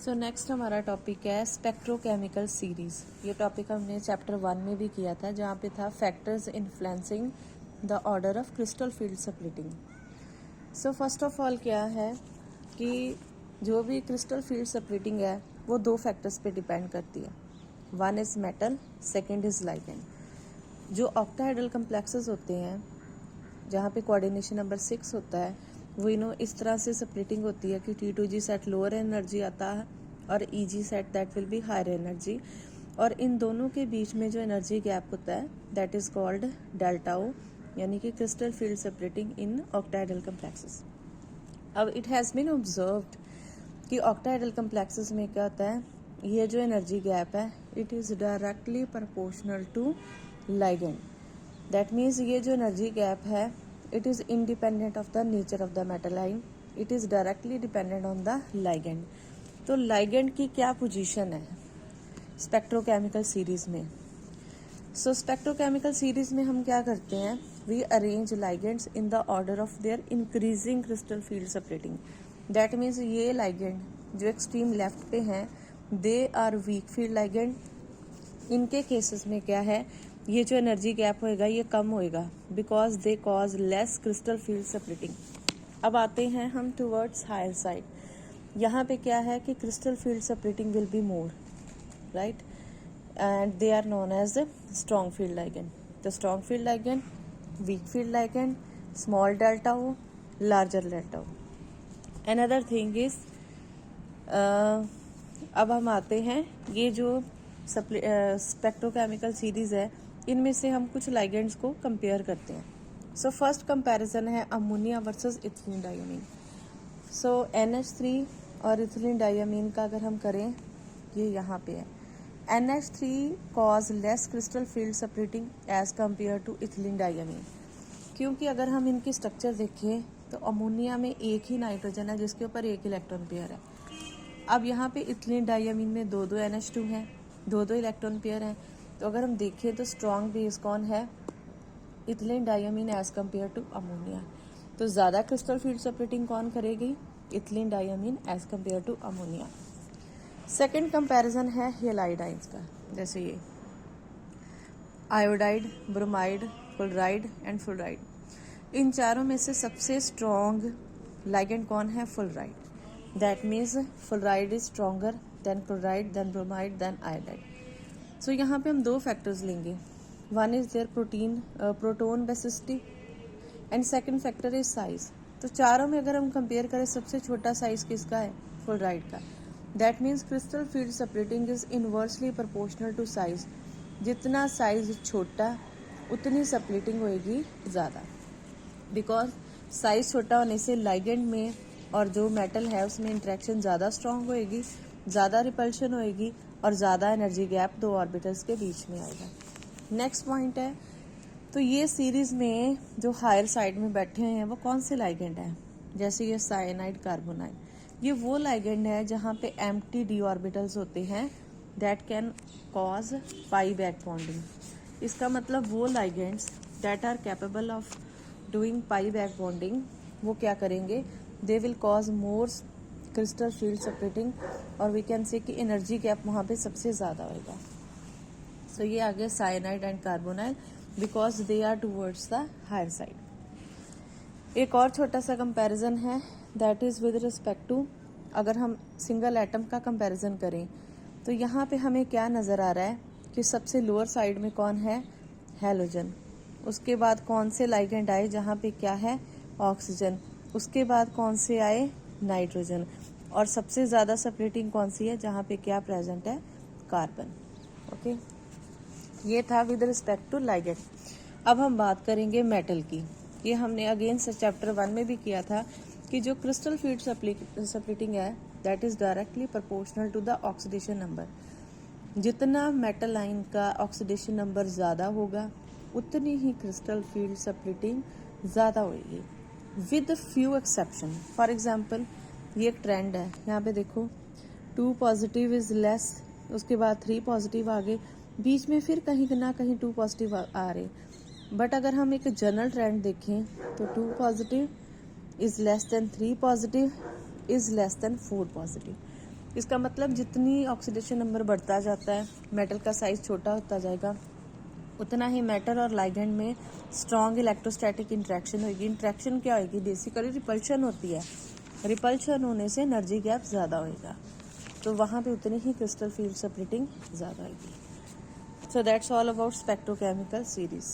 So next हमारा topic है spectrochemical series. ये टॉपिक हमने चैप्टर 1 में भी किया था, जहाँ पे था factors influencing the order of crystal field splitting. So first of all क्या है कि जो भी क्रिस्टल फील्ड स्प्लिटिंग है वो दो फैक्टर्स पे डिपेंड करती है। One is metal, second is ligand. जो ऑक्टाहेड्रल कम्प्लेक्सेस होते हैं जहाँ पे कोऑर्डिनेशन नंबर 6 होता है, वो इस तरह से स्प्लिटिंग होती है कि T2G सेट लोअर एनर्जी आता है और EG set that will be higher energy, और इन दोनों के बीच में जो एनर्जी गैप होता है that is called delta O, यानी कि crystal field splitting in octahedral complexes. अब इट हैज़ बीन ऑब्जर्व्ड कि ऑक्टाहेड्रल कम्प्लेक्सेस में क्या होता है, ये जो एनर्जी गैप है it is directly proportional to ligand. That means ये जो एनर्जी गैप है it is independent of the nature of the metal ion, it is directly dependent on the ligand। तो ligand की क्या पोजीशन है spectrochemical series में। सो spectrochemical series में हम क्या करते हैं, we arrange ligands in the order of their increasing crystal field splitting। That means ये ligand जो एक्सट्रीम लेफ्ट पे हैं they are weak field ligand। इनके केसेस में क्या है, ये जो एनर्जी गैप होएगा ये कम होएगा because they cause less crystal field splitting. अब आते हैं हम टूवर्ड्स हायर साइड। यहाँ पे क्या है कि crystal field splitting will be more, right, and they are known as strong field ligand. The strong field ligand, weak field ligand, small delta हो, लार्जर डेल्टा हो। अनदर थिंग इज अब हम आते हैं ये जो स्पेक्ट्रोकेमिकल सीरीज है इनमें से हम कुछ लाइगेंड्स को कंपेयर करते हैं। सो फर्स्ट कंपैरिजन है अमोनिया वर्सेस इथिलीन डायमीन। सो NH3 और इथिलीन डायमीन का अगर हम करें, ये यहाँ पे है, NH3 cause less crystal field splitting as compare to ethylene diamine. क्योंकि अगर हम इनकी स्ट्रक्चर देखें तो अमोनिया में एक ही नाइट्रोजन है जिसके ऊपर एक इलेक्ट्रॉन पेयर है। अब यहाँ पे इथिलीन डायमीन में दो NH2 हैं, दो इलेक्ट्रॉन पेयर हैं। तो अगर हम देखें तो स्ट्रॉन्ग बेस कौन है, ethylene diamine as compare to ammonia. तो ज़्यादा क्रिस्टल फील्ड स्प्लिटिंग कौन करेगी, ethylene diamine as compare to ammonia. Second comparison है हेलाइड आइंस का, जैसे ये iodide, bromide, fluoride and fluoride. इन चारों में से सबसे स्ट्रॉन्ग लाइगेंड कौन है, fluoride. That means fluoride is stronger than chloride than bromide than iodide. So यहाँ पे हम दो फैक्टर्स लेंगे, one is their proton basicity and second factor is size. तो चारों में अगर हम कंपेयर करें सबसे छोटा साइज किसका है, फ्लोराइड का। That means crystal field splitting is inversely proportional to size. जितना साइज छोटा उतनी स्प्लिटिंग होएगी ज़्यादा, बिकॉज साइज छोटा होने से लाइगेंड में और जो मेटल है उसमें इंट्रैक्शन ज़्यादा स्ट्रांग होएगी, ज़्यादा रिपल्शन होएगी और ज़्यादा एनर्जी गैप दो ऑर्बिटल्स के बीच में आएगा। नेक्स्ट पॉइंट है, तो ये सीरीज़ में जो हायर साइड में बैठे हुए हैं वो कौन से लाइगेंड हैं, जैसे ये साइनाइड, कार्बोनाइड, ये वो लाइगेंड है जहाँ पे एम्प्टी डी ऑर्बिटल्स होते हैं that can cause pi back bonding. इसका मतलब वो ligands that are capable of doing pi back bonding वो क्या करेंगे, they will cause more crystal field splitting, और वी कैन से कि एनर्जी गैप वहाँ पे सबसे ज़्यादा होगा। सो ये आ गया cyanide and carbonyl because they are towards the higher side. एक और छोटा सा कंपैरिजन है that is with respect to, अगर हम सिंगल एटम का कंपैरिजन करें तो यहाँ पे हमें क्या नज़र आ रहा है कि सबसे लोअर साइड में कौन है, हैलोजन। उसके बाद कौन से लाइगेंड आए जहाँ पे क्या है, ऑक्सीजन। उसके बाद कौन से आए, नाइट्रोजन। और सबसे ज़्यादा स्प्लिटिंग कौन सी है, जहाँ पे क्या प्रेजेंट है, कार्बन। ओके, ये था विद रिस्पेक्ट टू लाइगेंड। अब हम बात करेंगे मेटल की। ये हमने अगेन चैप्टर 1 में भी किया था कि जो क्रिस्टल फील्ड स्प्लिटिंग है that is directly proportional to the oxidation number. जितना मेटल आयन का ऑक्सीडेशन नंबर ज़्यादा होगा उतनी ही क्रिस्टल फील्ड स्प्लिटिंग ज़्यादा होगी, with few exception. For example ये एक ट्रेंड है, यहाँ पे देखो 2 पॉजिटिव इज लेस, उसके बाद 3 पॉजिटिव आ गए, बीच में फिर कहीं ना कहीं 2 पॉजिटिव आ रहे। बट अगर हम एक जनरल ट्रेंड देखें तो 2 positive is less than 3 positive is less than 4 positive. इसका मतलब जितनी ऑक्सीडेशन नंबर बढ़ता जाता है, मेटल का साइज छोटा होता जाएगा, उतना ही मेटल और लाइगेंड में स्ट्रॉन्ग इलेक्ट्रोस्टैटिक इंट्रैक्शन होगी। इंट्रैक्शन क्या होगी? बेसिकली रिपल्शन होती है। रिपल्शन होने से एनर्जी गैप ज़्यादा होएगा, तो वहाँ पे उतनी ही क्रिस्टल फील्ड सेपरेटिंग ज़्यादा होगी। So that's all about spectrochemical series.